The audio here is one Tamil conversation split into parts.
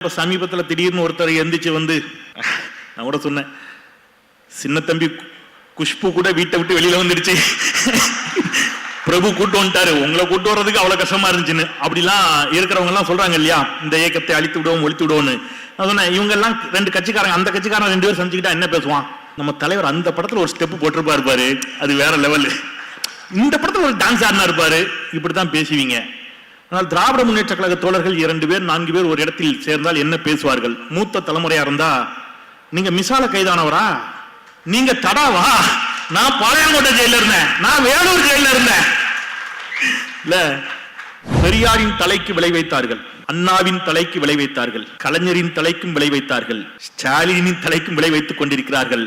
இப்போ சமீபத்தில் திடீர்னு ஒருத்தர் எந்திரிச்சு வந்து நான் கூட சொன்னேன், சின்ன தம்பி குஷ்பு கூட வீட்டை விட்டு வெளியில வந்துடுச்சு, பிரபு கூட்டு வந்துட்டாரு, உங்களை கூட்டு வர்றதுக்கு அவ்வளவு கஷ்டமா இருந்துச்சுன்னு அப்படிலாம் இருக்கிறவங்க எல்லாம் சொல்றாங்க இல்லையா, இந்த இயக்கத்தை அழித்து விடுவோம் ஒழித்து விடுவோம்னு. நான் சொன்னேன், இவங்க எல்லாம் ரெண்டு கட்சிக்காரங்க, அந்த கட்சிக்காரன் ரெண்டு பேரும் சந்திச்சுக்கிட்டா என்ன பேசுவான், நம்ம தலைவர் அந்த படத்துல ஒரு ஸ்டெப் போட்டிருப்பாரு பாரு, அது வேற லெவல், இந்த படத்துல ஒரு டான்ஸ் ஆடினா இருப்பாரு, இப்படித்தான் பேசுவீங்க. ஆனால் திராவிட முன்னேற்ற கழக தோழர்கள் 2 பேர் 4 பேர் ஒரு இடத்தில் சேர்ந்தால் என்ன பேசுவார்கள்? மூத்த தலைமுறையா இருந்தா, நீங்க மிசால கைதானவரா, நீங்க தடாவா, நான் பாளையங்கோட்டை ஜெயில இருந்தேன், நான் வேலூர் ஜெயில இருந்தேன். இல்ல, பெரியாரின் தலைக்கு விளை வைத்தார்கள், அண்ணாவின் தலைக்கு விளை வைத்தார்கள், கலைஞரின் தலைக்கும் விளை வைத்தார்கள், ஸ்டாலினின் தலைக்கும் விளை வைத்துக் கொண்டிருக்கிறார்கள்,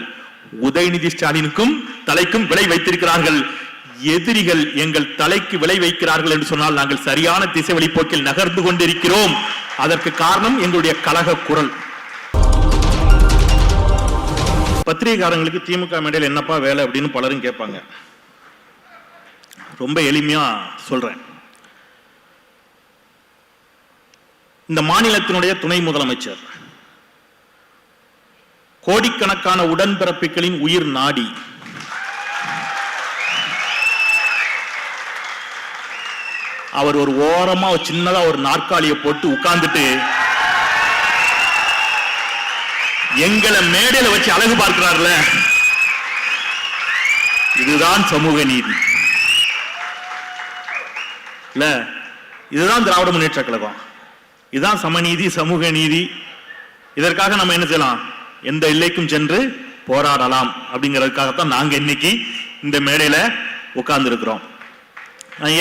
உதயநிதி ஸ்டாலினுக்கும் தலைக்கும் விளை வைத்திருக்கிறார்கள். எதிரிகள் எங்கள் தலைக்கு விளை வைக்கிறார்கள் என்று சொன்னால் நாங்கள் சரியான திசை வழிப்போக்கில் நகர்ந்து கொண்டிருக்கிறோம். அதற்கு காரணம் எங்களுடைய கழக குரல். பத்திரிகைக்காரங்களுக்கு திமுக மேடையில் என்னப்பா வேலை அப்படின்னு பலரும் கேட்பாங்க. ரொம்ப எளிமையா சொல்றேன். இந்த மாநிலத்தினுடைய துணை முதலமைச்சர், கோடிக்கணக்கான உடன்பிறப்புகளின் உயிர் நாடி, அவர் ஒரு ஓரமா சின்னதா ஒரு நாற்காலியை போட்டு உட்கார்ந்துட்டு எங்களை மேடையில வச்சு அழகு பார்க்கிறார்ல, இதுதான் சமூக நீதி இல்ல, இதுதான் திராவிட முன்னேற்ற கழகம், இதுதான் சமநீதி சமூக நீதி. இதற்காக நம்ம என்ன செய்யலாம், எந்த எல்லைக்கும் சென்று போராடலாம் அப்படிங்கிறதுக்காகத்தான் நாங்க இன்னைக்கு இந்த மேடையில உட்கார்ந்து இருக்கிறோம்.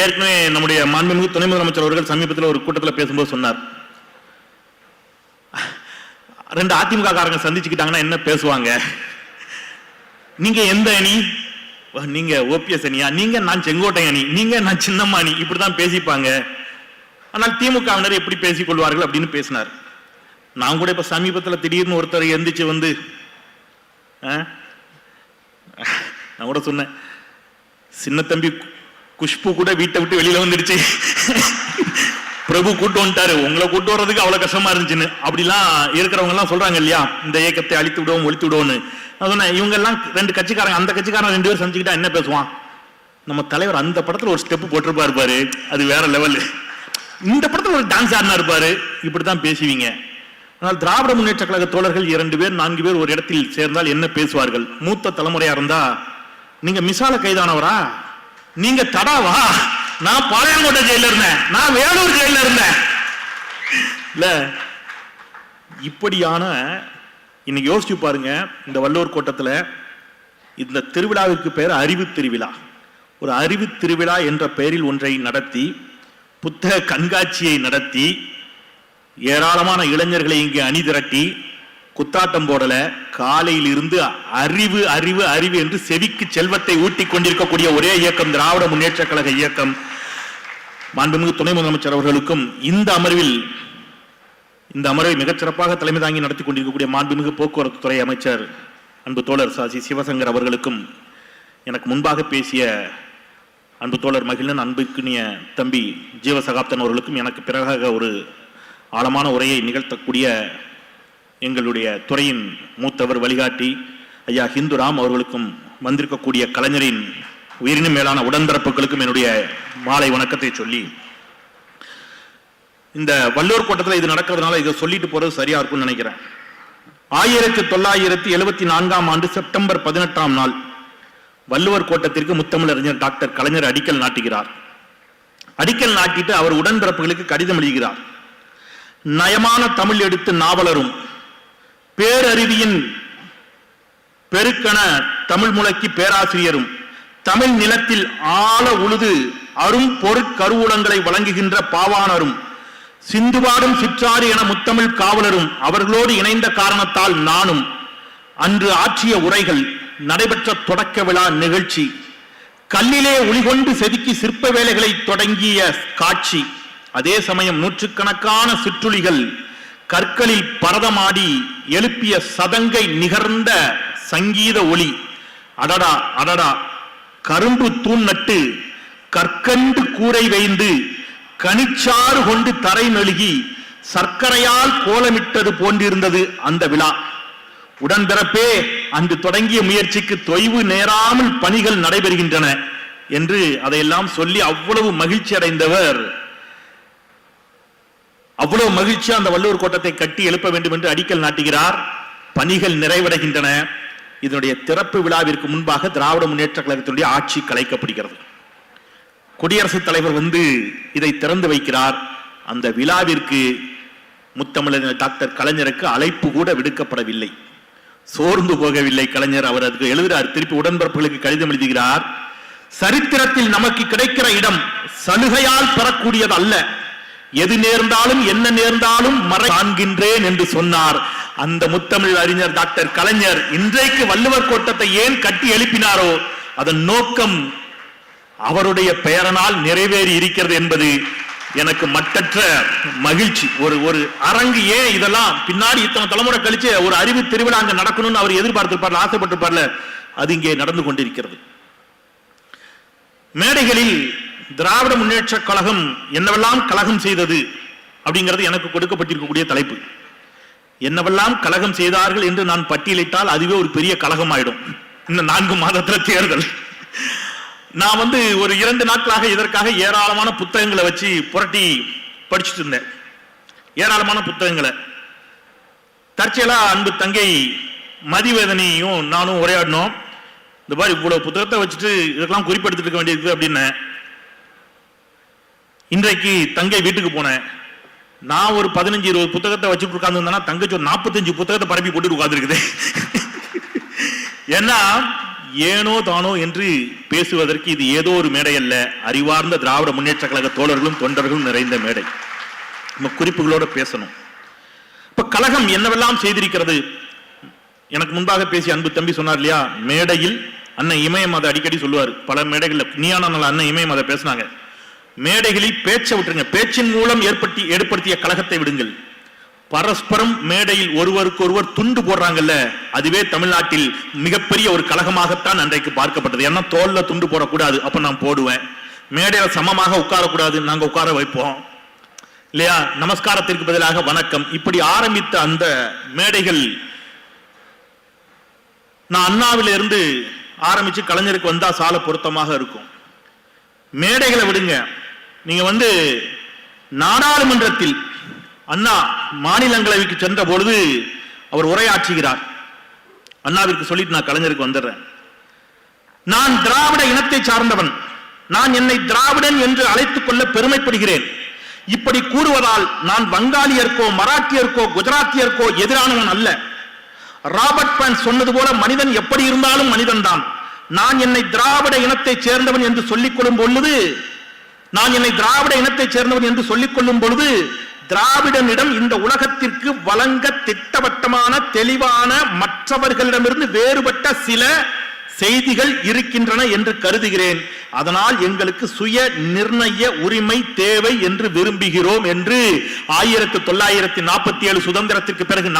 ஏற்கனவே நம்முடைய மாண்புமிகு துணை முதலமைச்சர் அவர்கள் சமீபத்தில் ஒரு கூட்டத்தில் பேசும்போது சொன்னார், 2 அதிமுக காரங்க சந்திச்சுக்கிட்டாங்கன்னா என்ன பேசுவாங்க, நீங்க எந்த அணி, நீங்க ஓபிஎஸ் அணியா, நீங்க நான் செங்கோட்டை அணி, நீங்க நான் சின்னம்மா அணி, இப்படிதான் பேசிப்பாங்க. ஆனால் திமுகவினர் எப்படி பேசிக் கொள்வார்கள் அப்படின்னு பேசினார். நான் கூட இப்ப சமீபத்தில் திடீர்னு ஒருத்தர் எந்திரிச்சு வந்து நான் கூட சொன்னேன், சின்ன தம்பி குஷ்பு கூட வீட்டை விட்டு வெளியில வந்துடுச்சு, பிரபு கூட்டு வந்துட்டாரு, உங்களை கூட்டு வர்றதுக்கு அவ்வளவு கஷ்டமா இருந்துச்சுன்னு அப்படிலாம் இருக்கிறவங்க எல்லாம் சொல்றாங்க இல்லையா, இந்த இயக்கத்தை அழித்து விடுவோம் ஒழித்து விடுவோம்னு. நான் சொன்னேன், இவங்க எல்லாம் ரெண்டு கட்சிக்காரங்க, அந்த கட்சிக்காரன் 2 பேர் சந்திச்சுக்கிட்டா என்ன பேசுவான், நம்ம தலைவர் அந்த படத்துல ஒரு ஸ்டெப் போட்டிருப்பாரு பாரு, அது வேற லெவல், இந்த படத்துல ஒரு டான்ஸ் ஆடினா இருப்பாரு, இப்படித்தான் பேசுவீங்க. ஆனால் திராவிட முன்னேற்ற கழக தோழர்கள் 2 பேர் 4 பேர் ஒரு இடத்தில் சேர்ந்தால் என்ன பேசுவார்கள்? மூத்த தலைமுறையா இருந்தா, நீங்க மிசால கைதானவரா, நீங்க தடாவா, நான் பாளையங்கோட்டை ஜெயில இருந்தேன், நான் வேலூர் ஜெயில இருந்தேன். இல்ல, இப்படியான இன்னைக்கு யோசிச்சு பாருங்க, இந்த வள்ளுவர் கோட்டத்துல இந்த திருவிழாவுக்கு பெயர் அறிவு திருவிழா. ஒரு அறிவு திருவிழா என்ற பெயரில் ஒன்றை நடத்தி, புத்தக கண்காட்சியை நடத்தி, ஏராளமான இளைஞர்களை இங்கே அணி திரட்டி குத்தாட்டம் போடல, காலையில் இருந்து அறிவு அறிவு அறிவு என்று செவிக்கு செல்வத்தை ஊட்டி கொண்டிருக்கக்கூடிய ஒரே இயக்கம் திராவிட முன்னேற்ற கழக இயக்கம். மாண்புமிகு துணை முதலமைச்சர் அவர்களுக்கும் இந்த அமர்வை மிகச்சிறப்பாக தலைமை தாங்கி நடத்தி கொண்டிருக்கக்கூடிய மாண்புமிகு போக்குவரத்து துறை அமைச்சர் அன்பு தோழர் சாசி சிவசங்கர் அவர்களுக்கும், எனக்கு முன்பாக பேசிய அன்பு தோழர் மகிழன், அன்புக்குரிய தம்பி ஜீவசகாப்தன் அவர்களுக்கும், எனக்கு பிறகாக ஒரு ஆழமான உரையை நிகழ்த்தக்கூடிய எங்களுடைய துறையின் மூத்தவர் வழிகாட்டி ஐயா ஹிந்துராம் அவர்களுக்கும், வந்திருக்கக்கூடிய கலைஞரின் உயிரினும் மேலான உடன்பிறப்புகளுக்கும் என்னுடைய மாலை வணக்கத்தை சொல்லி, இந்த வள்ளுவர் கோட்டத்தில் இது நடக்கிறதுனால இதை சொல்லிட்டு போறது சரியா இருக்கும்னு நினைக்கிறேன். 1974ஆம் ஆண்டு செப்டம்பர் 18ஆம் நாள் வள்ளுவர் கோட்டத்திற்கு முத்தமிழறிஞர் டாக்டர் கலைஞர் அடிக்கல் நாட்டுகிறார். அடிக்கல் நாட்டிட்டு அவர் உடன்பிறப்புகளுக்கு கடிதம் எழுதுகிறார். நயமான தமிழ் எடுத்து நாவலரும் பேரறிவியின் பெருக்கண தமிழ் முழக்கி பேராசிரியரும் தமிழ் நிலத்தில் ஆழ உழுது அரும் பொருட்கருவூலங்களை வழங்குகின்ற பாவாணரும் சிந்துபாடும் சிற்றாறு என முத்தமிழ் காவலரும் அவர்களோடு இணைந்த காரணத்தால் நானும் அன்று ஆற்றிய உரைகள், நடைபெற்ற தொடக்க விழா நிகழ்ச்சி, கல்லிலே ஒளிகொண்டு செதுக்கி சிற்ப வேலைகளை தொடங்கிய காட்சி, அதே சமயம் நூற்றுக்கணக்கான சிற்றுளிகள் கற்களில் பரதமாடி எழுப்பிய சதங்கை நிகர்ந்த சங்கீத ஒளி, அடடா அடடா, கரும்பு தூண் நட்டு கற்கண்டு கூரை வைந்து கனிச்சாறு கொண்டு தரை நெழுகி சர்க்கரையால் கோலமிட்டது போன்றிருந்தது அந்த விழா. உடன்பிறப்பே, அன்று தொடங்கிய முயற்சிக்கு தொய்வு நேராமல் பணிகள் நடைபெறுகின்றன என்று அதையெல்லாம் சொல்லி அவ்வளவு மகிழ்ச்சி அடைந்தவர், அவ்வளவு மகிழ்ச்சியா அந்த வள்ளுவர் கோட்டத்தை கட்டி எழுப்ப வேண்டும் என்று அடிக்கல் நாட்டுகிறார். பணிகள் நிறைவடைகின்றன. இதனுடைய திறப்பு விழாவிற்கு முன்பாக திராவிட முன்னேற்ற கழகத்தினுடைய ஆட்சி கலைக்கப்படுகிறது. குடியரசுத் தலைவர் இதை திறந்து வைக்கிறார். அந்த விழாவிற்கு முத்தமிழர் டாக்டர் கலைஞருக்கு அழைப்பு கூட விடுக்கப்படவில்லை. சோர்ந்து போகவில்லை கலைஞர். அவர் அதுக்கு எழுதுகிறார், திருப்பி உடன்பிறப்புகளுக்கு கடிதம் எழுதுகிறார். சரித்திரத்தில் நமக்கு கிடைக்கிற இடம் சலுகையால் பெறக்கூடியது அல்ல. எது நேர்ந்தாலும் என்ன நேர்ந்தாலும் மறை காண்கின்றேன் என்று சொன்னார். அந்த முத்தமிழ் அறிஞர் டாக்டர் கலைஞர் இன்றைக்கு வள்ளுவர் கோட்டத்தை ஏன் கட்டி எழுப்பினாரோ அதன் நோக்கம் அவருடைய பெயரனால் நிறைவேறி இருக்கிறது என்பது எனக்கு மட்டற்ற மகிழ்ச்சி. ஒரு அரங்கு ஏன் இதெல்லாம் பின்னாடி இத்தனை தலைமுறை கழிச்சு ஒரு அறிவு திருவிழா அங்க நடக்கணும்னு அவர் எதிர்பார்த்திருப்பார், ஆசைப்பட்டிருப்பார்ல, அது இங்கே நடந்து கொண்டிருக்கிறது. மேடைகளில் திராவிட முன்னேற்ற கழகம் என்னவெல்லாம் கழகம் செய்தது அப்படிங்கிறது எனக்கு கொடுக்கப்பட்டிருக்கக்கூடிய தலைப்பு. என்னவெல்லாம் கழகம் செய்தார்கள் என்று நான் பட்டியலிட்டால் அதுவே ஒரு பெரிய கழகம் ஆயிடும். இன்னும் 4 மாதத்துல தேர்தல். நான் ஒரு 2 நாட்களாக இதற்காக ஏராளமான புத்தகங்களை வச்சு புரட்டி படிச்சுட்டு இருந்தேன். ஏராளமான புத்தகங்களை. தற்செயலா அன்பு தங்கை மதிவேதனையும் நானும் உரையாடினோம். இந்த மாதிரி இவ்வளவு புத்தகத்தை வச்சுட்டு இதெல்லாம் குறிப்பெடுத்துட்டு இருக்க வேண்டியிருக்கு அப்படின்னு. இன்றைக்கு தங்கை வீட்டுக்கு போனேன். நான் ஒரு 15-20 புத்தகத்தை வச்சுட்டு உட்கார்ந்து தங்கச்சி ஒரு 45 புத்தகத்தை பரப்பி போட்டு உட்கார்ந்துருக்குது. ஏன்னா ஏனோ தானோ என்று பேசுவதற்கு இது ஏதோ ஒரு மேடை அல்ல, அறிவார்ந்த திராவிட முன்னேற்ற கழக தோழர்களும் தொண்டர்களும் நிறைந்த மேடை. நம்ம குறிப்புகளோட பேசணும். இப்ப கழகம் என்னவெல்லாம் செய்திருக்கிறது. எனக்கு முன்பாக பேசிய அன்பு தம்பி சொன்னார் இல்லையா, மேடையில் அண்ணன் இமயம் அதை அடிக்கடி சொல்லுவார். பல மேடைகள்ல நீயான அண்ணன் இமயம் அதை பேசினாங்க. மேடைகளில் பேச்சை விட்டுருங்க, பேச்சின் மூலம் ஏற்படுத்திய கழகத்தை விடுங்கள். பரஸ்பரம் மேடையில் ஒருவருக்கு ஒருவர் துண்டு போடுறாங்கல்ல, அதுவே தமிழ்நாட்டில் மிகப்பெரிய ஒரு கழகமாகத்தான் அன்றைக்கு பார்க்கப்பட்டது. ஏன்னா தோல்ல துண்டு போடக்கூடாது, அப்ப நான் போடுவேன். மேடையில சமமாக உட்காரக்கூடாது, நாங்க உட்கார வைப்போம் இல்லையா. நமஸ்காரத்திற்கு பதிலாக வணக்கம், இப்படி ஆரம்பித்த அந்த மேடைகள் நான் அண்ணாவில இருந்து ஆரம்பிச்சு கலைஞருக்கு வந்தா சால பொருத்தமாக இருக்கும். மேடைகளை விடுங்க, நீங்க நாடாளுமன்றத்தில் அண்ணா மாநிலங்களவைக்கு சென்ற பொழுது அவர் உரையாற்றுகிறார். அண்ணாவிற்கு சொல்லிட்டு நான் கலைஞருக்கு வந்துடுறேன். நான் திராவிட இனத்தை சார்ந்தவன், நான் என்னை திராவிடன் என்று அழைத்துக் கொள்ள பெருமைப்படுகிறேன். இப்படி கூறுவதால் நான் வங்காளியர்க்கோ மராட்டியர்க்கோ குஜராத்தியர்க்கோ எதிரானவன் அல்ல. ராபர்ட் பான் சொன்னது போல மனிதன் எப்படி இருந்தாலும் மனிதன் தான். நான் என்னை திராவிட இனத்தை சேர்ந்தவன் என்று சொல்லிக் கொள்ளும் பொழுது திராவிடனிடம் இந்த உலகத்திற்கு வழங்க திட்டவட்டமான தெளிவான மற்றவர்களிடமிருந்து வேறுபட்ட சில செய்திகள் இருக்கின்றன என்று கருதுகிறேன். அதனால் எங்களுக்கு சுய நிர்ணய உரிமை தேவை என்று விரும்புகிறோம் என்று 1947 சுதந்திரத்திற்கு பிறகு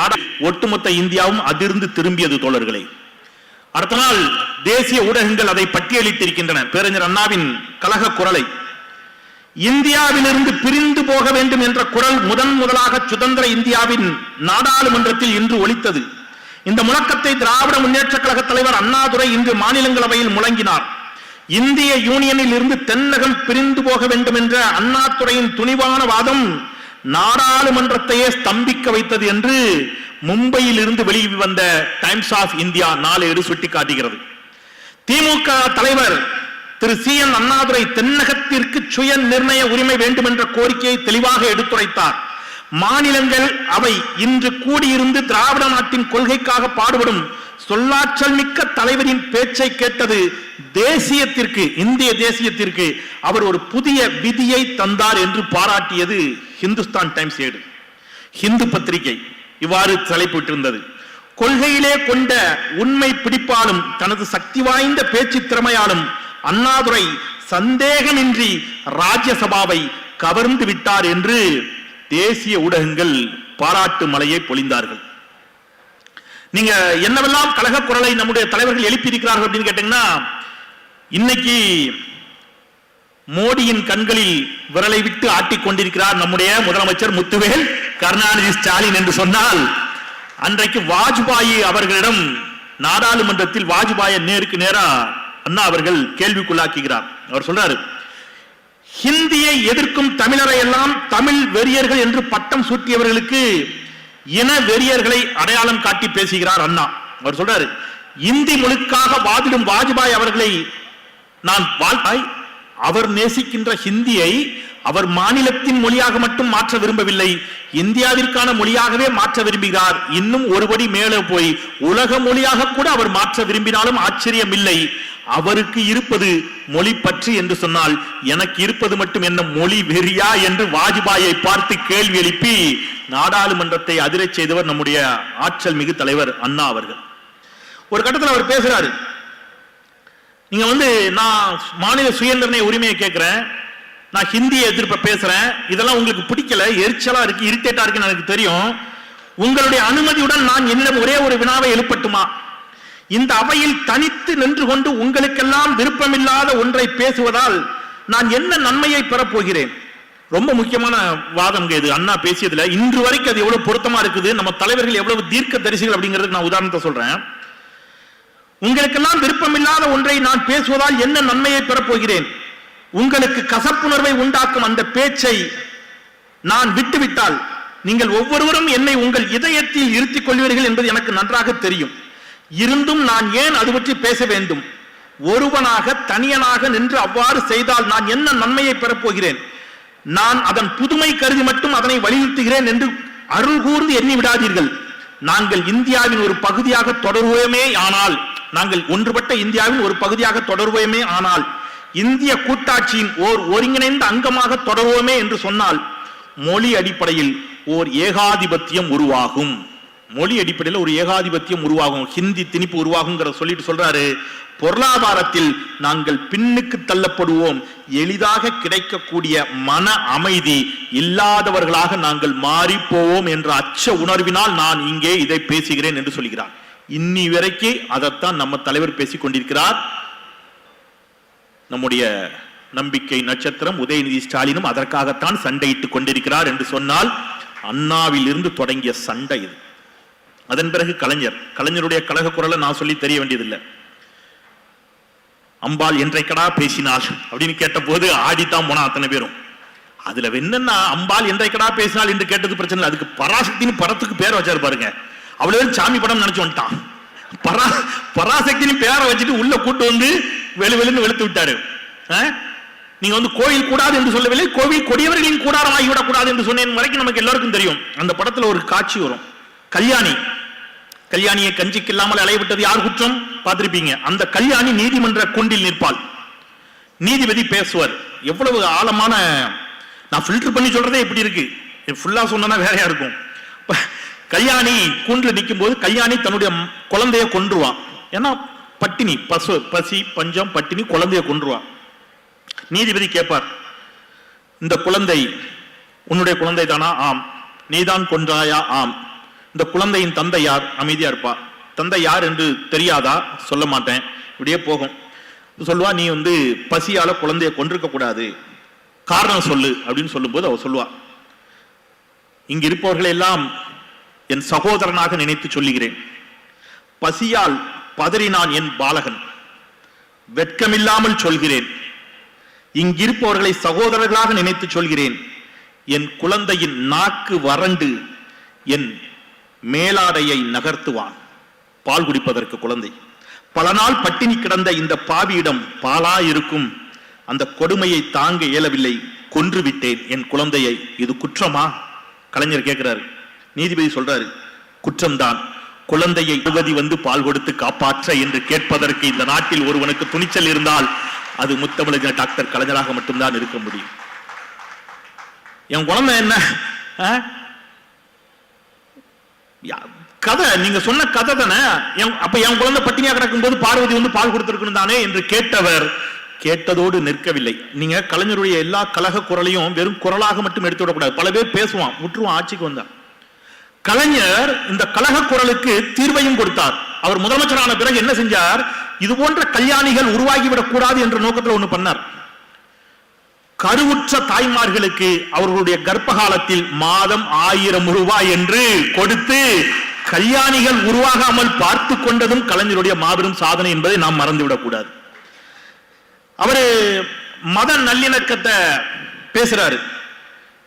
ஒட்டுமொத்த இந்தியாவும் அதிர்ந்து திரும்பியது தோழர்களே. அடுத்த நாள் தேசிய ஊடகங்கள் அதை பட்டியலிட்டிருக்கின்றன. பேரறிஞர் அண்ணாவின் கழக குரலை, இந்தியாவிலிருந்து பிரிந்து போக வேண்டும் என்ற குரல் முதலாக சுதந்திர இந்தியாவின் நாடாளுமன்றத்தில் இன்று ஒலித்தது. இந்த முழக்கத்தை திராவிட முன்னேற்ற கழக தலைவர் அண்ணாதுரை இன்று மாநிலங்களவையில் முழங்கினார். இந்திய யூனியனில் இருந்து தென்னகம் பிரிந்து போக வேண்டும் என்ற அண்ணாதுரையின் துணிவான வாதம் நாடாளுமன்றத்தையே ஸ்தம்பிக்க வைத்தது என்று மும்பையில் இருந்து வெளிவந்த டைம்ஸ் ஆஃப் இந்தியா நாளேடு சுட்டிக்காட்டுகிறது. திமுக தலைவர் திரு சி.என். அண்ணாதுரை தென்னகத்திற்கு சுய நிர்ணய உரிமை வேண்டும் என்ற கோரிக்கையை தெளிவாக எடுத்துரைத்தார். மாநிலங்கள் அவை இன்று கூடியிருந்து திராவிட நாட்டின் கொள்கைக்காக பாடுபடும் சொல்லாற்றல் மிக்க தலைவரின் பேச்சை கேட்டது தேசியத்திற்கு, இந்திய தேசியத்திற்கு அவர் ஒரு புதிய விதியை தந்தார் என்று பாராட்டியது ஹிந்துஸ்தான் டைம்ஸ் ஏடு. ஹிந்து பத்திரிகை இவ்வாறு தலைப்பிட்டிருந்தது. கொள்கையிலே கொண்ட உண்மை பிடிப்பாலும் தனது சக்தி வாய்ந்த பேச்சு திறமையாலும் அண்ணாதுரை சந்தேகமின்றி ராஜ்யசபாவை கவர்ந்து விட்டார் என்று தேசிய ஊடகங்கள் பாராட்டு மலையை பொழிந்தார்கள். நீங்க என்னவெல்லாம் கழக குரலை நம்முடைய தலைவர்கள் எழுப்பி இருக்கிறார்கள் அப்படின்னு கேட்டீங்கன்னா, இன்னைக்கு மோடியின் கண்களில் விரலை விட்டு ஆட்டிக் கொண்டிருக்கிறார் நம்முடைய முதலமைச்சர் முத்துவேல் கருணாநிதி ஸ்டாலின் என்று சொன்னால், அன்றைக்கு வாஜ்பாயி அவர்களிடம் நாடாளுமன்றத்தில் வாஜ்பாயை நேருக்கு நேரா அண்ணா அவர்கள் கேள்விக்குள்ளாக்குகிறார். அவர் சொல்றாரு, ஹிந்தியை எதிர்க்கும் தமிழரை எல்லாம் தமிழ் வெறியர்கள் என்று பட்டம் சூட்டியவர்களுக்கு இன வெறியர்களை அடையாளம் காட்டி பேசுகிறார் அண்ணா. அவர் சொல்றாரு, இந்தி மொழிக்காக வாதிடும் வாஜ்பாய் அவர்களை நான் வாழ்த்தாய், அவர் நேசிக்கின்ற ஹிந்தியை அவர் மாநிலத்தின் மொழியாக மட்டும் மாற்ற விரும்பவில்லை, இந்தியாவிற்கான மொழியாகவே மாற்ற விரும்புகிறார். இன்னும் ஒருபடி மேலே போய் உலக மொழியாக கூட அவர் மாற்ற விரும்பினாலும் ஆச்சரியம் இல்லை. அவருக்கு இருப்பது மொழி பற்றி என்று சொன்னால், எனக்கு இருப்பது மட்டும் என்ன மொழி வெறியா என்று வாஜ்பாயை பார்த்து கேள்வி எழுப்பி நாடாளுமன்றத்தை அதிரச் செய்தவர் நம்முடைய ஆற்றல் மிகு தலைவர் அண்ணா அவர்கள். ஒரு கட்டத்தில் அவர் பேசுறாரு, நீங்க நான் மாநில சுயநிர்ணய உரிமையை கேட்கிறேன், நான் ஹிந்தியை எதிர்ப்ப பேசுறேன், இதெல்லாம் உங்களுக்கு பிடிக்கல, எரிச்சலா இருக்கு, இரிட்டேட்டா இருக்குன்னு எனக்கு தெரியும். உங்களுடைய அனுமதியுடன் நான் என்னிடம் ஒரே ஒரு வினாவை எழுப்பட்டுமா? இந்த அவையில் தனித்து நின்று கொண்டு உங்களுக்கெல்லாம் விருப்பமில்லாத ஒன்றை பேசுவதால் நான் என்ன நன்மையை பெறப்போகிறேன்? ரொம்ப முக்கியமான வாதம் இது அண்ணா பேசியதுல. இன்று வரைக்கும் அது எவ்வளவு பொருத்தமா இருக்குது, நம்ம தலைவர்கள் எவ்வளவு தீர்க்க தரிசிகள் அப்படிங்கிறதுக்கு நான் உதாரணத்தை சொல்றேன். உங்களுக்கெல்லாம் விருப்பமில்லாத ஒன்றை நான் பேசுவதால் என்ன நன்மையை பெறப்போகிறேன்? உங்களுக்கு கசப்புணர்வை உண்டாக்கும் அந்த பேச்சை நான் விட்டுவிட்டால் நீங்கள் ஒவ்வொருவரும் என்னை உங்கள் இதயத்தில் இருத்திக் கொள்வீர்கள் என்பது எனக்கு நன்றாக தெரியும். இருந்தும் நான் ஏன் அது பற்றி பேச வேண்டும்? ஒருவனாக தனியனாக நின்று அவ்வாறு செய்தால் நான் என்ன நன்மையை பெறப்போகிறேன்? நான் அதன் புதுமை கருதி மட்டும் அதனை வலியுறுத்துகிறேன் என்று அருள் கூர்ந்து எண்ணி விடாதீர்கள். நாங்கள் இந்தியாவின் ஒரு பகுதியாக தொடர்வோமே ஆனால், நாங்கள் ஒன்றுபட்ட இந்தியாவின் ஒரு பகுதியாக தொடர்வோமே ஆனால், இந்திய கூட்டாட்சியின் ஓர் ஒருங்கிணைந்த அங்கமாக தொடர்வோமே என்று சொன்னால் மொழி அடிப்படையில் ஓர் ஏகாதிபத்தியம் உருவாகும். மொழி அடிப்படையில் ஒரு ஏகாதிபத்தியம் உருவாகும், ஹிந்தி திணிப்பு உருவாகும் சொல்லிட்டு சொல்றாரு. பொருளாதாரத்தில் நாங்கள் பின்னுக்கு தள்ளப்படுவோம், எளிதாக கிடைக்கக்கூடிய மன அமைதி இல்லாதவர்களாக நாங்கள் மாறி போவோம் என்ற அச்ச உணர்வினால் நான் இங்கே இதை பேசுகிறேன் என்று சொல்கிறார். இன்னி வரைக்கும் அதைத்தான் நம்ம தலைவர் பேசிக் கொண்டிருக்கிறார். நம்முடைய நம்பிக்கை நட்சத்திரம் உதயநிதி ஸ்டாலினும் அதற்காகத்தான் சண்டையிட்டுக் கொண்டிருக்கிறார் என்று சொன்னால், அண்ணாவில் இருந்து தொடங்கிய சண்டை இது. அதன் பிறகு கலைஞருடைய கழக குரலை நான் சொல்லி தெரிய வேண்டியதில்லை. அம்பாள் என்றைக்கடா பேசினாள் அப்படின்னு கேட்ட போது ஆடித்தான் போனா அத்தனை பேரும். அதுல என்னன்னா, அம்பாள் என்றைக்கடா பேசினாள் என்று கேட்டது பிரச்சனை இல்லை, அதுக்கு பராசக்தின்னு படத்துக்கு பேர் வச்சாரு பாருங்க. அவ்வளவு சாமி படம் நினைச்சு வந்துட்டான். பராசக்தின்னு பேரை வச்சுட்டு உள்ள கூட்டு வந்து வெளுவெளுன்னு வெளுத்து விட்டாரு. நீங்க கோயில் கூடாது என்று சொல்லவில்லை, கோவில் கொடியவர்களின் கூடாரம் ஆகிவிடக் கூடாது என்று சொன்னேன் வரைக்கும் நமக்கு எல்லாருக்கும் தெரியும். அந்த படத்துல ஒரு காட்சி வரும், கல்யாணியை கஞ்சிக்கு இல்லாமல் அலையவிட்டது யார் குற்றம் பார்த்திருப்பீங்க. அந்த கல்யாணி நீதிமன்ற கூண்டில் நிற்பாள், நீதிபதி பேசுவார். எவ்வளவு ஆழமான, நான் ஃபில்டர் பண்ணி சொல்றதே இப்படி இருக்கு, ஃபுல்லா சொன்னா வேறையா இருக்கும். கல்யாணி கூண்டில் நிற்கும் போது கல்யாணி தன்னுடைய குழந்தைய கொன்றுவான். ஏன்னா பட்டினி, பசி பஞ்சம் பட்டினி, குழந்தைய கொன்றுவான். நீதிபதி கேட்பார், இந்த குழந்தை உன்னுடைய குழந்தை தானா? ஆம். நீதான் கொன்றாயா? ஆம். இந்த குழந்தையின் தந்தை யார்? அமைதியா இருப்பா. தந்தை யார் என்று தெரியாதா? சொல்ல மாட்டேன். இப்படியே போகும். சொல்லுவா, நீ பசியால குழந்தைய கொன்றிருக்க கூடாது, காரணம் சொல்லு அப்படின்னு சொல்லும்போது அவ சொல்லுவா, இங்க இருப்பவர்கள் எல்லாம் என் சகோதரனாக நினைத்து சொல்லுகிறேன். பசியால் பதறினான் என் பாலகன், வெட்கமில்லாமல் சொல்கிறேன். இங்கிருப்பவர்களை சகோதரர்களாக நினைத்து சொல்கிறேன். என் குழந்தையின் நாக்கு வறண்டு என் மேலாடையை நகர்த்துவான் பால் குடிப்பதற்கு. குழந்தை பல நாள் பட்டினி கிடந்த இந்த பாவியிடம் பாலா இருக்கும் அந்த கொடுமையை தாங்க இயலவில்லை, கொன்று விட்டேன் என் குழந்தையை. இது குற்றமா? கலைஞர் கேட்கிறாரு. நீதிபதி சொல்றாரு, குற்றம்தான். குழந்தையை யுவதி பால் கொடுத்து காப்பாற்ற என்று கேட்பதற்கு இந்த நாட்டில் ஒருவனுக்கு துணிச்சல் இருந்தால் அது முத்தமிழர் டாக்டர் கலைஞராக மட்டும்தான் இருக்க முடியும். என் குழந்தை என்ன கதை, நீங்க சொன்ன கதை தானே. அப்ப என் குழந்தை பட்டினியா கிடக்கும் போது பார்வதி பால் கொடுத்திருக்கணும் தானே என்று கேட்டவர் கேட்டதோடு நிற்கவில்லை. நீங்க கலைஞருடைய எல்லா கழக குரலையும் வெறும் குரலாக மட்டும் எடுத்து விடக்கூடாது. பல பேர் பேசுவான், விட்டுருவான், ஆட்சிக்கு வந்தார். கலைஞர் இந்த கழக குரலுக்கு தீர்வையும் கொடுத்தார். அவர் முதலமைச்சரான பிறகு என்ன செஞ்சார்? இது போன்ற கல்யாணிகள் உருவாகிவிடக் கூடாது என்ற நோக்கத்தில் ஒண்ணு பண்ணார். கருவுற்ற தாய்மார்களுக்கு அவர்களுடைய கர்ப்ப காலத்தில் மாதம் 1000 ரூபாய் என்று கொடுத்து கல்யாணிகள் உருவாகாமல் பார்த்து கொண்டதும் கலைஞருடைய மாபெரும் சாதனை என்பதை நாம் மறந்துவிடக் கூடாது. அவரு மத நல்லிணக்கத்தை பேசுறாரு,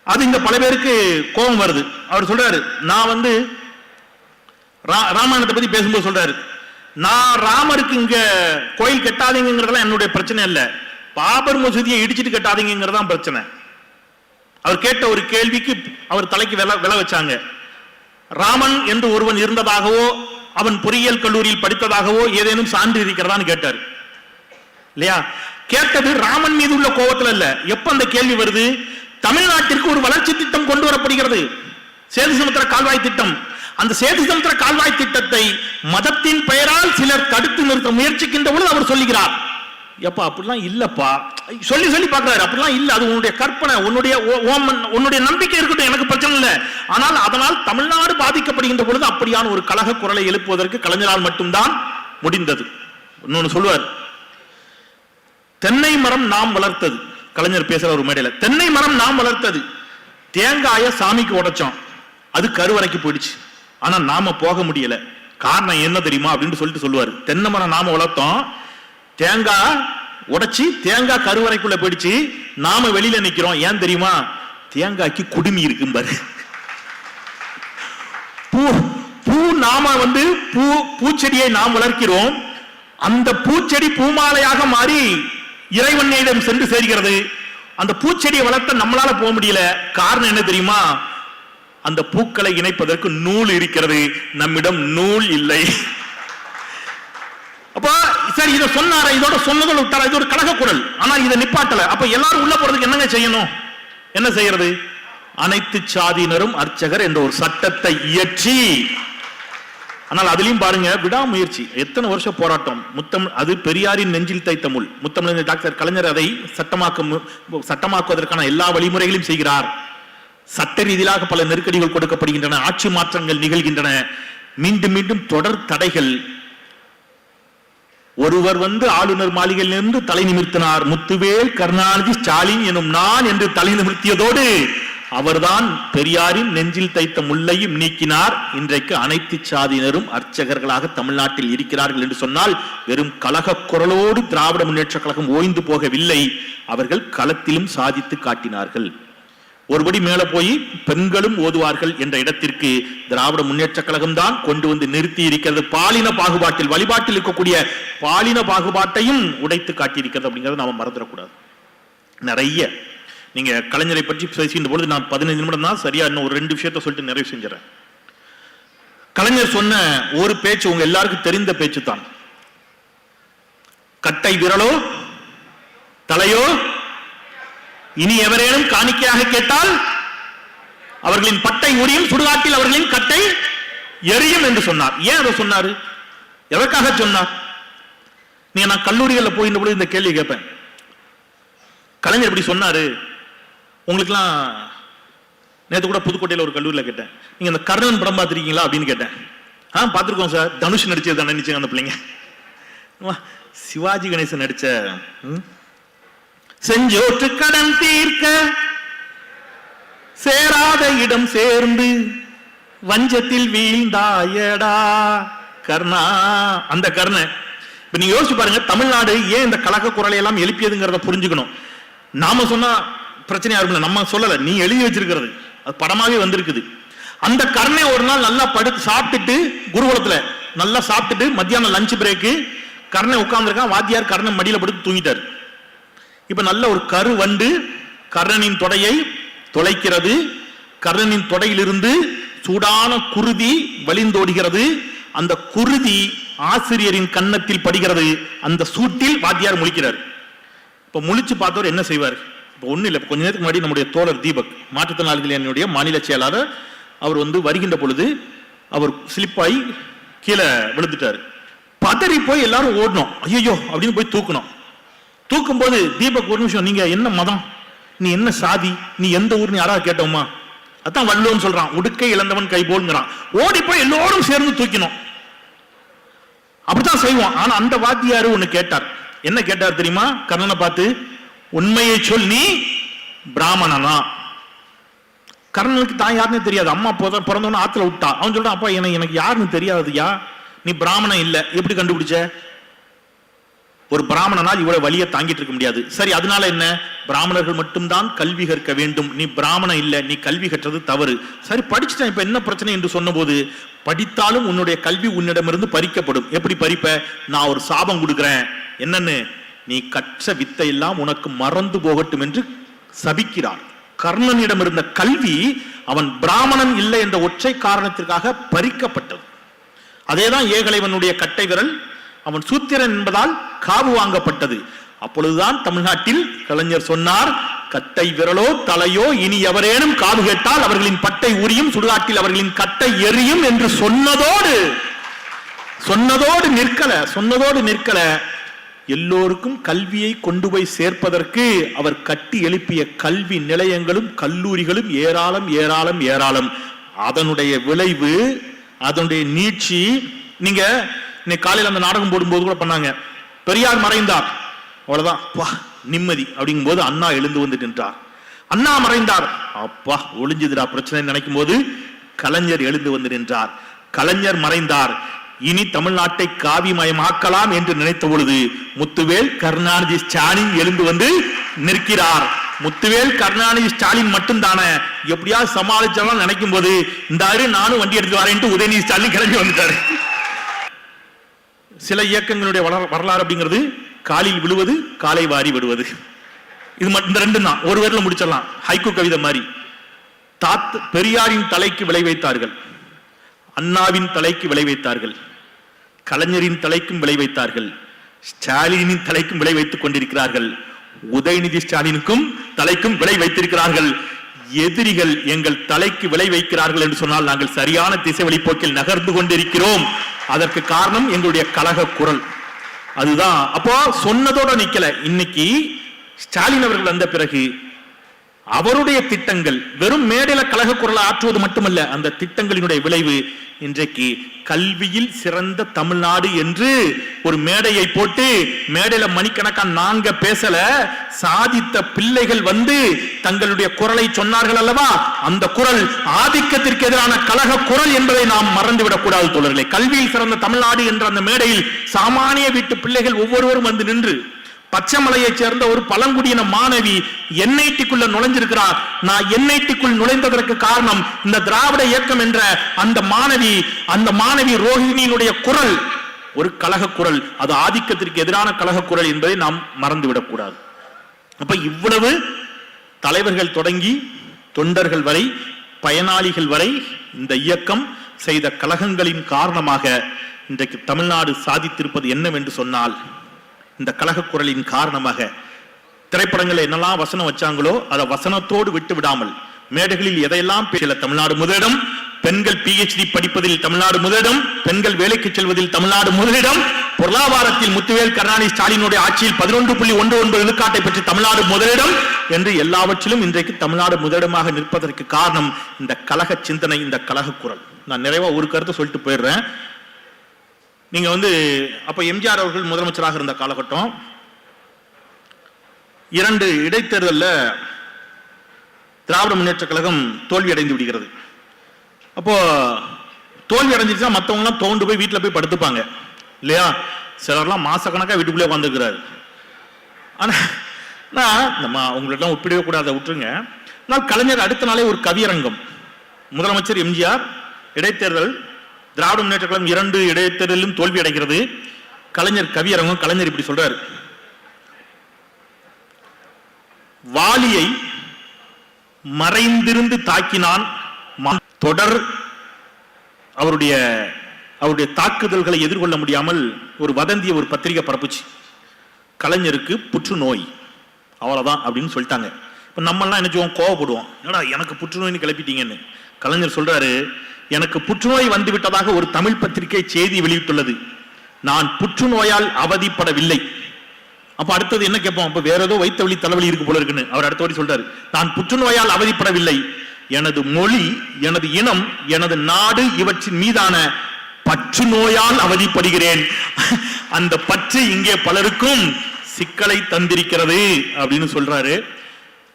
அது இங்க பல பேருக்கு கோபம் வருது. அவர் சொல்றாரு, நான் ராமாயணத்தை பத்தி பேசும்போது சொல்றாரு, நான் ராமருக்கு இங்க கோயில் கட்டாதீங்கிறதெல்லாம் என்னுடைய பிரச்சனை இல்ல, பாபர் மசூதியை இடிச்சிட்டு கட்டாதீங்கிறது தான் பிரச்சனை. அவர் கேட்ட ஒரு கேள்விக்கு அவர் தலைக்கு வில வச்சாங்க. ராமன் என்று ஒருவன் இருந்ததாகவோ அவன் பொறியியல் கல்லூரியில் படித்ததாகவோ ஏதேனும் சான்று இருக்கிறதான்னு கேட்டார் இல்லையா? கேட்டது ராமன் மீது உள்ள கோபத்தில் அல்ல. எப்ப அந்த கேள்வி வருது? தமிழ்நாட்டிற்கு ஒரு வளர்ச்சி திட்டம் கொண்டு வரப்படுகிறது, சேது சமுத்திர கால்வாய் திட்டம். அந்த சேது சமுத்திர கால்வாய் திட்டத்தை மதத்தின் பெயரால் சிலர் தடுத்து நிறுத்த முயற்சிக்கின்ற பொழுது அவர் சொல்லுகிறார், எப்பா அப்படிலாம் இல்லப்பா, சொல்லி சொல்லி பார்க்கிறாரு, அப்படிலாம் இல்ல, அது உன்னுடைய கற்பனை, உன்னுடைய நம்பிக்கை இருக்கட்டும், எனக்கு பிரச்சனை இல்லை. ஆனால் அதனால் தமிழ்நாடு பாதிக்கப்படுகின்ற பொழுது அப்படியான ஒரு கலக குரலை எழுப்புவதற்கு கலைஞரால் மட்டும்தான் முடிந்தது. இன்னொன்னு சொல்லுவார், தென்னை மரம் நாம் வளர்த்தது. கலைஞர் பேசுற ஒரு மேடையில, தென்னை மரம் நாம் வளர்த்தது, தேங்காய சாமிக்கு உடைச்சோம், அது கருவறைக்கு போயிடுச்சு, ஆனா நாம போக முடியல. காரணம் என்ன தெரியுமா அப்படின்னு சொல்லிட்டு சொல்லுவாரு, தென்னை மரம் நாம வளர்த்தோம், தேங்காய் உடைச்சி தேங்காய் கருவறைக்குள்ள போயிடுச்சு, நாம வெளியில நிக்கிறோம். ஏன் தெரியுமா? தேங்காய்க்கு குடுமி இருக்கு பாரு. பூ நாம பூச்செடியை நாம் வளர்க்கிறோம், அந்த பூச்செடி பூமாலையாக மாறி இறைவனிடம் சென்று சேர்கிறது. அந்த பூச்செடியை வளர்த்த நம்மளால போக முடியல. காரணம் என்ன தெரியுமா? அந்த பூக்களை இணைப்பதற்கு நூல் இருக்கிறது, நம்மிடம் நூல் இல்லை. அப்ப சரி, இதை சொன்னார, இதோட சொன்னதோட விட்டார, இது ஒரு கலக குரல். ஆனா இதை நிப்பாட்டல. அப்ப எல்லாரும் உள்ள போறதுக்கு என்னங்க செய்யணும்? என்ன செய்யறது? அனைத்து சாதியினரும் அர்ச்சகர் என்ற ஒரு சட்டத்தை இயற்றி, ஆனால் அதுலயும் பாருங்க விடாமுயற்சி, எத்தனை வருஷம் போராட்டம். அது பெரியாரின் நெஞ்சில் தைத்த முள். முத்தமிழ் டாக்டர் கலைஞர் அதை சட்டமாக்குவதற்கான எல்லா வழிமுறைகளையும் செய்கிறார். சட்ட ரீதியாக பல நெருக்கடிகள் கொடுக்கப்படுகின்றன, ஆட்சி மாற்றங்கள் நிகழ்கின்றன, மீண்டும் மீண்டும் தொடர் தடைகள். ஒருவர் ஆளுநர் மாளிகையில் இருந்து தலை நிமிர்த்தினார், முத்துவேல் கருணாநிதி ஸ்டாலின் எனும் நான் என்று தலை நிமிர்த்தியதோடு அவர்தான் பெரியாரின் நெஞ்சில் தைத்த முள்ளையும் நீக்கினார். இன்றைக்கு அனைத்து சாதியினரும் அர்ச்சகர்களாக தமிழ்நாட்டில் இருக்கிறார்கள் என்று சொன்னால் வெறும் கலக குரலோடு திராவிட முன்னேற்ற கழகம் ஓய்ந்து போகவில்லை, அவர்கள் களத்திலும் சாதித்து காட்டினார்கள். ஒருபடி மேல போய் பெண்களும் ஓதுவார்கள் என்ற இடத்திற்கு திராவிட முன்னேற்ற கழகம் தான் கொண்டு வந்து நிறுத்தி இருக்கிறது. பாலின பாகுபாட்டில், வழிபாட்டில் இருக்கக்கூடிய பாலின பாகுபாட்டையும் உடைத்து காட்டியிருக்கிறது அப்படிங்கிறத நாம மறந்துடக்கூடாது. நிறைய நீங்க கலைஞரை பற்றி பேசுகின்ற பொழுது நான் 15 நிமிடம் தான், சரியா இன்னும் ஒரு 2 விஷயத்தை சொல்லிட்டு நிறைவு செஞ்சுறேன். கலைஞர் சொன்ன ஒரு பேச்சு உங்க எல்லாருக்கும் தெரிந்த பேச்சு தான். கட்டை விரலோ தலையோ இனி எவரேனும் காணிக்கையாக கேட்டால் அவர்களின் பட்டை உரியும், சுடுகாட்டில் அவர்களின் கட்டை எரியும் என்று சொன்னார். ஏன் அதை சொன்னாரு? எதற்காக சொன்னார்? நீங்க நான் கல்லூரிகளில் போயின்ற பொழுது இந்த கேள்வி கேட்பேன், கலைஞர் எப்படி சொன்னாரு உங்களுக்குலாம். நேற்று கூட புதுக்கோட்டையில் ஒரு கல்லூரியில் கேட்டேன், நீங்க இந்த கர்ணன் படம் பார்த்திருக்கீங்களா அப்படின்னு கேட்டேன். பார்த்திருக்கோம் சார், தனுஷ் நடிச்சது தானே நினைச்சாங்க அந்த பிள்ளைங்க. சிவாஜி கணேசன் நடிச்ச செஞ்சோற்று கடன் தீர்க்க சேராத இடம் சேர்ந்து வஞ்சத்தில் வீழ்ந்தாயடா கர்ணா, அந்த கர்ணன். இப்ப நீங்க யோசிச்சு பாருங்க, தமிழ்நாடு ஏன் இந்த கலக்க குரலை எல்லாம் எழுப்பியதுங்கிறத புரிஞ்சுக்கணும். நாம சொன்னா பிரச்சனையா இருக்கும், நம்ம சொல்லல, நீ எழுதி வச்சிருக்கிறது, அது படமாவே வந்திருக்குது. அந்த கர்ணை ஒரு நாள் நல்லா படுத்து சாப்பிட்டுட்டு, குருகுலத்துல நல்லா சாப்பிட்டுட்டு மத்தியானம் லஞ்ச் பிரேக்கு கர்ணை உட்கார்ந்துருக்கான், வாத்தியார் கர்ணன் மடியில படுத்து தூங்கிட்டார். இப்ப நல்ல ஒரு கரு வண்டு கர்ணனின் தொடையை தொலைக்கிறது, கர்ணனின் தொடையிலிருந்து சூடான குருதி வழிந்தோடுகிறது, அந்த குருதி ஆசிரியரின் கன்னத்தில் படுகிறது, அந்த சூட்டில் வாத்தியார் முழிக்கிறார். இப்ப முழிச்சு பார்த்தவர் என்ன செய்வார்? இப்ப ஒண்ணு இல்லை, கொஞ்ச நேரத்துக்கு முன்னாடி நம்முடைய தோழர் தீபக், மாற்றுத்திறனாளிகளுடைய மாநில செயலாளர், அவர் வருகின்ற பொழுது அவர் ஸ்லிப்பாகி கீழே விழுந்துட்டாரு. பதறி போய் எல்லாரும் ஓடணும், ஐயோ அப்படின்னு போய் தூக்கணும். தூக்கும் போது தீபக் ஒரு நிமிஷம், நீங்க என்ன மதம், நீ என்ன சாதி, நீ எந்த ஊர்னு யாராவது கேட்டோமா? அதான் வள்ளுவன் சொல்றான், உடுக்கை இழந்தவன் கை போல்ங்கிறான். ஓடி போய் எல்லோரும் சேர்ந்து தூக்கணும், அப்படித்தான் செய்வோம். ஆனா அந்த வாத்தியாரு ஒண்ணு கேட்டார். என்ன கேட்டார் தெரியுமா? கர்ணனை பார்த்து, உண்மையை சொல், நீ பிராமணனா? கர்ணனுக்கு தான் யாருன்னு தெரியாது. அம்மா பிறந்தவன ஆத்துல விட்டா. அவன் சொல்றான், அப்பா எனக்கு யாருன்னு தெரியாதுயா, நீ பிராமணன் இல்ல, எப்படி கண்டுபிடிச்ச? ஒரு பிராமணனால் இவ்வளவு வலியை தாங்கிட்டு இருக்க முடியாது. சரி, அதனால என்ன? பிராமணர்கள் மட்டும்தான் கல்வி கற்க வேண்டும், நீ பிராமணன் இல்ல, நீ கல்வி கற்றது தவறு. சரி, படிச்சுட்டேன், இப்ப என்ன பிரச்சனை என்று சொன்ன போது, படித்தாலும் உன்னுடைய கல்வி உன்னிடமிருந்து பறிக்கப்படும். எப்படி பறிப்ப? நான் ஒரு சாபம் கொடுக்கிறேன். என்னன்னு? நீ கற்ற வித்தை எல்லாம் உனக்கு மறந்து போகட்டும் என்று சபிக்கிறார். கர்ணனிடம் இருந்த கல்வி அவன் பிராமணன் இல்லை என்ற ஒற்றை காரணத்திற்காக பறிக்கப்பட்டது. அதேதான் ஏகலைவனுடைய கட்டை விரல் அவன் சூத்திரன் என்பதால் காவு வாங்கப்பட்டது. அப்பொழுதுதான் தமிழ்நாட்டில் கலைஞர் சொன்னார், கட்டை விரலோ தலையோ இனி எவரேனும் காவு கேட்டால் அவர்களின் பட்டை உரியும், சுடுகாட்டில் அவர்களின் கட்டை எரியும் என்று சொன்னதோடு நிற்கல. எல்லோருக்கும் கல்வியை கொண்டு போய் சேர்ப்பதற்கு அவர் கட்டி எழுப்பிய கல்வி நிலையங்களும் கல்லூரிகளும் ஏராளம் ஏராளம் ஏராளம். அதனுடைய விளைவு, அதனுடைய நீட்சி, நீங்க இன்னைக்கு காலையில் அந்த நாடகம் போடும்போது கூட பண்ணாங்க. பெரியார் மறைந்தார், அவ்வளவுதான், நிம்மதி அப்படிங்கும் போது அண்ணா எழுந்து வந்து நின்றார். அண்ணா மறைந்தார், அப்பா ஒளிஞ்சுதுடா பிரச்சனை நினைக்கும் போது கலைஞர் எழுந்து வந்து நின்றார். கலைஞர் மறைந்தார், இனி தமிழ்நாட்டை காவிமயமாக்கலாம் என்று நினைத்த பொழுது முத்துவேல் கருணாநிதி ஸ்டாலின் எழுந்து வந்து நிற்கிறார். முத்துவேல் கருணாநிதி ஸ்டாலின் மட்டும்தானே எப்படியாவது சமாளிச்சாலும் நினைக்கும் போது இந்த நானும் வண்டி எடுத்து வரேன் உதயநிதி ஸ்டாலின் கிளம்பி வந்துட்டாரு. சில இயக்கங்களுடைய வரலாறு அப்படிங்கிறது காலில் விழுவது, காலை வாரி விடுவது. இது இந்த ரெண்டு தான் ஒரு வேர்ல முடிச்சிடலாம். ஹைக்கூ கவிதை மாதிரி. பெரியாரின் தலைக்கு விளை வைத்தார்கள், அண்ணாவின் தலைக்கு விளை வைத்தார்கள், கலைஞரின் தலைக்கும் விளை வைத்தார்கள், ஸ்டாலினின் தலைக்கும் விளை வைத்துக் கொண்டிருக்கிறார்கள், உதயநிதி ஸ்டாலினுக்கும் தலைக்கும் விளை வைத்திருக்கிறார்கள். எதிரிகள் எங்கள் தலைக்கு விளை வைக்கிறார்கள் என்று சொன்னால் நாங்கள் சரியான திசை வழிப்போக்கில் நகர்ந்து கொண்டிருக்கிறோம். அதற்கு காரணம் எங்களுடைய கலக குரல். அதுதான். அப்போ சொன்னதோட நிக்கல. இன்னைக்கு ஸ்டாலின் அவர்கள் வந்த பிறகு அவருடைய திட்டங்கள் வெறும் மேடையில கலக குரலை ஆற்றுவது மட்டுமல்ல, அந்த திட்டங்களினுடைய விளைவு இன்றைக்கு கல்வியில் சிறந்த தமிழ்நாடு என்று ஒரு மேடையை போட்டு, மேடையில மணிக்கணக்கான நாங்க பேசல, சாதித்த பிள்ளைகள் வந்து தங்களுடைய குரலை சொன்னார்கள் அல்லவா, அந்த குரல் ஆதிக்கத்திற்கு எதிரான கலக குரல் என்பதை நாம் மறந்துவிடக் கூடாது தோழர்களே. கல்வியில் சிறந்த தமிழ்நாடு என்ற அந்த மேடையில் சாமானிய வீட்டு பிள்ளைகள் ஒவ்வொருவரும் வந்து நின்று, பச்சைமலையை சேர்ந்த ஒரு பழங்குடியின மாணவி என்ஐடிக்குள்ள நுழைஞ்சிருக்கிறார். நான் என்ஐடிக்குள் நுழைந்ததற்கு காரணம் இந்த திராவிட இயக்கம் என்ற அந்த மாணவி ரோஹிணியினுடைய குரல் ஒரு கலக குரல். அது ஆதிக்கத்திற்கு எதிரான கலக குரல் என்பதை நாம் மறந்துவிடக் கூடாது. அப்ப இவ்வளவு தலைவர்கள் தொடங்கி தொண்டர்கள் வரை, பயனாளிகள் வரை இந்த இயக்கம் செய்த கலகங்களின் காரணமாக இன்றைக்கு தமிழ்நாடு சாதித்திருப்பது என்னவென்று சொன்னால், இந்த கலக குரலின் காரணமாக திரைப்படங்கள் என்னெல்லாம் வசனம் வச்சாங்களோ அதை வசனத்தோடு விட்டு விடாமல் மேடைகளில் எதையெல்லாம் பேசல. தமிழ்நாடு முதலிடம், பெண்கள் PhD படிப்பதில் தமிழ்நாடு முதலிடம், பெண்கள் வேலைக்கு செல்வதில் தமிழ்நாடு முதலிடம், பொருளாதாரத்தில் முத்துவேல் கருணாநிதி ஸ்டாலினுடைய ஆட்சியில் 11.19 விழுக்காட்டை பற்றி தமிழ்நாடு முதலிடம் என்று எல்லாவற்றிலும் இன்றைக்கு தமிழ்நாடு முதலிடமாக நிற்பதற்கு காரணம் இந்த கலக சிந்தனை, இந்த கலக குரல். நான் நிறைவா ஒரு கருத்தை சொல்லிட்டு போயிடுறேன். நீங்க அப்ப எம்ஜிஆர் அவர்கள் முதலமைச்சராக இருந்த காலகட்டம், 2 இடைத்தேர்தலில் திராவிட முன்னேற்ற கழகம் தோல்வி அடைந்து விடுகிறது. அப்போ தோல்வி அடைஞ்சிருச்சா மற்றவங்க எல்லாம் தோண்டு போய் வீட்டில் போய் படுத்துப்பாங்க இல்லையா? சிலர்லாம் மாசக்கணக்கா வீட்டுக்குள்ளே உட்காந்துருக்கிறாரு. ஆனா நம்ம உங்கள்ட்ட ஒப்பிடவே கூடாத விட்டுருங்க. ஆனால் கலைஞர் அடுத்த நாளே ஒரு கவியரங்கம், முதலமைச்சர் எம்ஜிஆர், இடைத்தேர்தல் திராவிட முன்னேற்ற கழகம் 2 இடைத்தேர்தலிலும் தோல்வி அடைகிறது. கலைஞர் கவியரங்கம். கலைஞர் இப்படி சொல்றாரு, வாலியை மறைந்திருந்து தாக்கினான், தொடர் அவருடைய தாக்குதல்களை எதிர்கொள்ள முடியாமல் ஒரு வதந்திய ஒரு பத்திரிகை பரப்புச்சு, கலைஞருக்கு புற்றுநோய், அவ்வளவுதான் அப்படின்னு சொல்லிட்டாங்க. இப்ப நம்ம எல்லாம் என்ன செய்வோம், கோவப்படுவோம், என்னடா எனக்கு புற்றுநோய்னு கிளப்பிட்டீங்கன்னு. கலைஞர் சொல்றாரு, எனக்கு புற்றுநோய் வந்துவிட்டதாக ஒரு தமிழ் பத்திரிகை செய்தி வெளியிட்டுள்ளது, நான் புற்றுநோயால் அவதிப்படவில்லை. அப்ப அடுத்தது என்ன கேட்போம், அப்ப வேற ஏதோ வைத்த வழி தலைவலி இருக்கு போல இருக்குன்னு. அவர் அடுத்த வழி சொல்றாரு, நான் புற்றுநோயால் அவதிப்படவில்லை, எனது மொழி, எனது இனம், எனது நாடு இவற்றின் மீதான பற்று நோயால் அவதிப்படுகிறேன். அந்த பற்று இங்கே பலருக்கும் சிக்கலை தந்திருக்கிறது அப்படின்னு சொல்றாரு.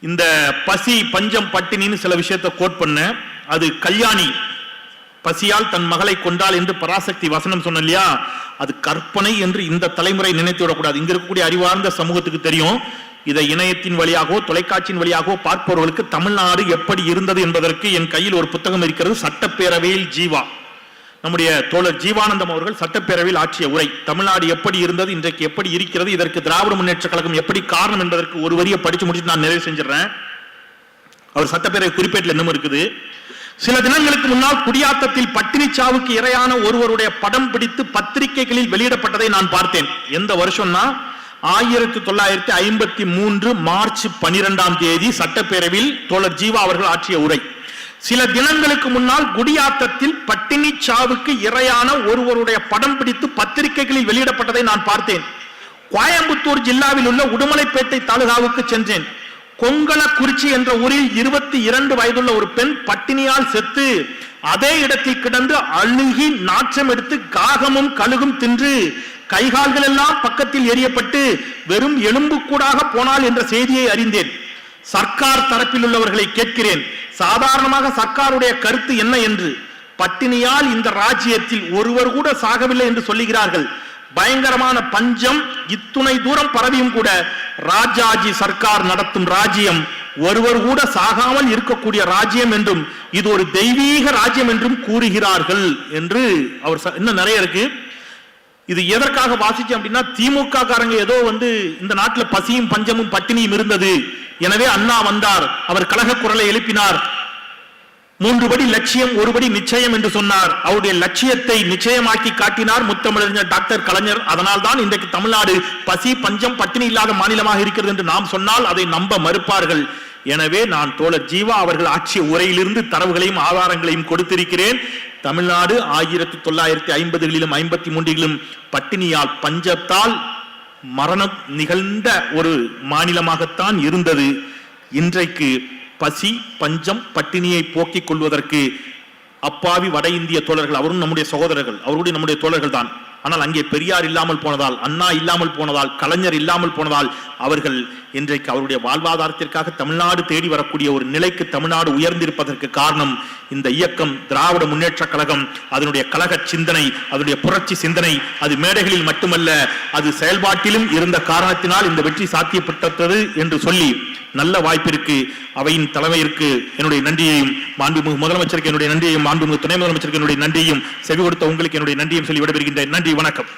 இந்த பசி பஞ்சம் பட்டினின்னு சில விஷயத்தை கோட் பண்ண, அது கல்யாணி பசியால் தன் மகளை கொண்டாள் என்று பராசக்தி வசனம் சொன்ன இல்லையா, அது கற்பனை என்று இந்த தலைமுறை நினைத்து விடக்கூடாது. இங்க இருக்கக்கூடிய அறிவார்ந்த சமூகத்துக்கு தெரியும். இதை இணையத்தின் வழியாகவோ தொலைக்காட்சியின் வழியாகவோ பார்ப்பவர்களுக்கு தமிழ்நாடு எப்படி இருந்தது என்பதற்கு என் கையில் ஒரு புத்தகம் இருக்கிறது. சட்டப்பேரவையில் ஜீவா, நம்முடைய தோழர் ஜீவானந்தம் அவர்கள் சட்டப்பேரவையில் ஆற்றிய உரை. தமிழ்நாடு எப்படி இருந்தது, இன்றைக்கு எப்படி இருக்கிறது, இதற்கு திராவிட முன்னேற்ற கழகம் எப்படி காரணம் என்பதற்கு ஒரு வரியை படிச்சு முடிச்சுட்டு நான் நிறைவு செஞ்சிடறேன். அவர் சட்டப்பேரவை குறிப்பேட்டில் இன்னும் இருக்குது. சில தினங்களுக்கு முன்னால் குடியாத்தத்தில் பட்டினி சாவுக்கு இரையான ஒருவருடைய படம் பிடித்து பத்திரிகைகளில் வெளியிடப்பட்டதை நான் பார்த்தேன். எந்த வருஷம்னா 1953 மார்ச் 12 சட்டப்பேரவையில் தோழர் ஜீவா அவர்கள் ஆற்றிய உரை. சில தினங்களுக்கு முன்னால் குடியாத்தத்தில் பட்டினி சாவுக்கு இரையான ஒருவருடைய படம் பிடித்து பத்திரிகைகளில் வெளியிடப்பட்டதை நான் பார்த்தேன். கோயம்புத்தூர் ஜில்லாவில் உள்ள உடுமலைப்பேட்டை தாலுகாவுக்கு சென்றேன். கொங்கலக்குறிச்சி என்ற ஊரில் 22 வயதுள்ள ஒரு பெண் பட்டினியால் செத்து அதே இடத்தில் கிடந்து அழுகி நாற்றம் எடுத்து காகமும் கழுகும் தின்று கைகால்கள் எல்லாம் பக்கத்தில் எரியப்பட்டு வெறும் எலும்பு கூடாக போனால் என்ற செய்தியை அறிந்தேன். சர்க்கார் தரப்பில் உள்ளவர்களை கேட்கிறேன், சாதாரணமாக சர்க்காருடைய கருத்து என்ன என்று. பட்டினியால் இந்த ராஜ்யத்தில் ஒருவர் கூட சாகவில்லை என்று சொல்லுகிறார்கள். பயங்கரமான பஞ்சம் இத்துணை தூரம் பரவியும் கூட ராஜாஜி சர்க்கார் நடத்தும் ராஜ்யம் ஒருவர் கூட சாகாமல் இருக்கக்கூடிய ராஜ்யம் என்றும் இது ஒரு தெய்வீக ராஜ்யம் என்றும் கூறுகிறார்கள் என்று அவர் இன்னும் நிறைய இருக்கு. இது எதற்காக வாசிச்சேன் அப்படின்னா, திமுக காரங்க ஏதோ இந்த நாட்டில் பசியும் பஞ்சமும் பட்டினியும் இருந்தது, எனவே அண்ணா வந்தார், அவர் கழக குரலை எழுப்பினார், 3 படி லட்சியம் 1 படி நிச்சயம் என்று சொன்னார். அவருடைய லட்சியத்தை நிச்சயமாக்கி காட்டினார் முத்தமிழறிஞர் டாக்டர் கலைஞர். அதனால் தான் இன்றைக்கு தமிழ்நாடு பசி பஞ்சம் பட்டினி இல்லாத மாநிலமாக இருக்கிறது என்று நாம் சொன்னால் அதை நம்ப மறுப்பார்கள். எனவே நான் தோழர் ஜீவா அவர்கள் ஆட்சிய உரையிலிருந்து தரவுகளையும் ஆதாரங்களையும் கொடுத்திருக்கிறேன். தமிழ்நாடு 1950களிலும் 53களிலும் பட்டினியால் பஞ்சத்தால் மரணம் நிகழ்ந்த ஒரு மாநிலமாகத்தான் இருந்தது. இன்றைக்கு பசி பஞ்சம் பட்டினியை போக்கிக் கொள்வதற்கு அப்பாவி வட இந்திய தோழர்கள், அவரும் நம்முடைய சகோதரர்கள், அவருடைய நம்முடைய தோழர்கள் தான். ஆனால் அங்கே பெரியார் இல்லாமல் போனதால், அண்ணா இல்லாமல் போனதால், கலைஞர் இல்லாமல் போனதால் அவர்கள் இன்றைக்கு அவருடைய வாழ்வாதாரத்திற்காக தமிழ்நாடு தேடி வரக்கூடிய ஒரு நிலைக்கு தமிழ்நாடு உயர்ந்திருப்பதற்கு காரணம் இந்த இயக்கம் திராவிட முன்னேற்ற கழகம். அதனுடைய கழக சிந்தனை, அதனுடைய புரட்சி சிந்தனை, அது மேடைகளில் மட்டுமல்ல அது செயல்பாட்டிலும் இருந்த காரணத்தினால் இந்த வெற்றி சாத்தியப்பட்டது என்று சொல்லி, நல்ல வாய்ப்பிற்கு அவையின் தலைமையிற்கு என்னுடைய நன்றியையும், மாண்புமிகு முதலமைச்சருக்கு என்னுடைய நன்றியையும், மாண்புமிகு துணை முதலமைச்சருக்கு என்னுடைய நன்றியையும், செவி கொடுத்த உங்களுக்கு என்னுடைய நன்றியும் சொல்லி விடைபெறுகின்றேன். நன்றி, வணக்கம்.